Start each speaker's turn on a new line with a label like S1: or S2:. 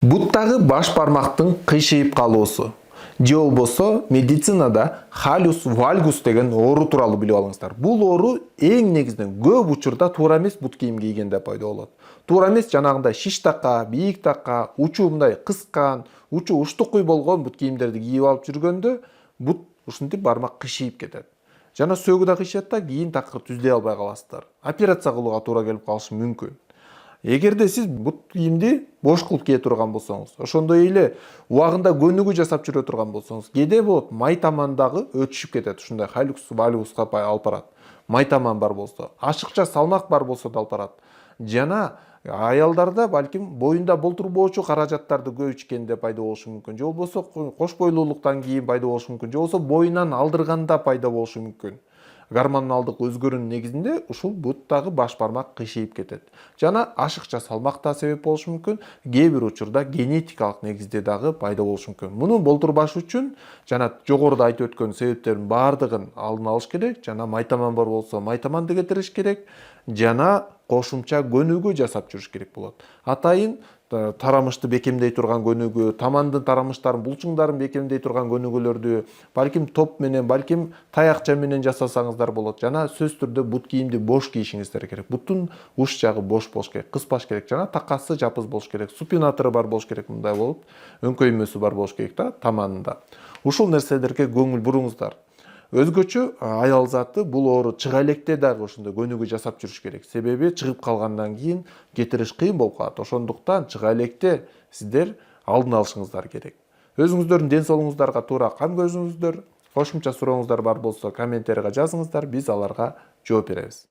S1: Буттагы баш бармактын кыйшыйып калуусу же болбосо медицинада халюс вальгус деген оору тууралуу билип алыңыздар. Бул оору эң негизинен көп учурда туура эмес бут кийим кийгенде пайда болот. Туура эмес жанагындай шиш така, бийик така, учу мындай кыскан, учу уштукуй болгон бут кийимдерди кийип алып жүргөндө бут ушинтип бармак кыйшыйып кетет. Жана сөөгү да кыйшат да кийин такыр түздөй албай каласыздар. Операция кылууга туура келип калышы мүмкүн. Эгерде сиз бут кийимди бош кылып кие турган болсоңуз, ошондой эле убагында көнүгүү жасап жүрө турган болсоңуз, кээде болот май тамандагы өтүшүп кетет. Ушундай халюкс вальгуска алып барат. Май таман бар болсо, ашыкча салмак бар болсо да алып барат. Жана аялдарда балким боюнда болтурбоочу каражаттарды көп ичкенде пайда болушу мүмкүн. Же болбосо кош бойлуулуктан кийин пайда болушу мүмкүн. Же болбосо боюнан алдырганда пайда болушу мүмкүн. Гормоналдык өзгөрүүнүн негизинде ушул буттагы баш бармак кыйшыйып кетет. Жана ашыкча салмак да себеп болушу мүмкүн. Кээ бир учурда генетикалык негизде дагы пайда болушу мүмкүн. Муну болтурбаш үчүн жана жогоруда айтып өткөн себептердин баардыгын алдын алыш керек. Жана майтаман бар болсо майтаманды кетириш керек. Жана кошумча көнүгүү жасап жүрүш керек болот. Атайын тарамышты бекемдей турган көнүгүү, тамандын тарамыштарын, булчуңдарын бекемдей турган көнүгүүлөрдү балким топ менен, балким таякча менен жасасаңыздар болот. Жана сөзсүз түрдө бут кийимди бош кийишиңиздер керек. Буттун уч жагы бош болуш керек, кыспаш керек. Жана такасы жапыз болуш керек. Супинатору бар болуш керек, мындай болуп, өңкөймөсү бар болуш керек да таманында. Ушул нерселерге көңүл буруңуздар. Өзгөчө аял заты бул оору чыга электе дагы ошондой көнүгүү жасап жүрүш керек. Себеби чыгып калгандан кийин кетириш кыйын болуп калат. Ошондуктан чыга электе сиздер алдын алышыңыздар керек. Өзүңүздөрдүн ден соолугуңуздарга туура кам көрүңүздөр. Кошумча сурооңуздар бар болсо комментарийга жазыңыздар, биз аларга жооп беребиз.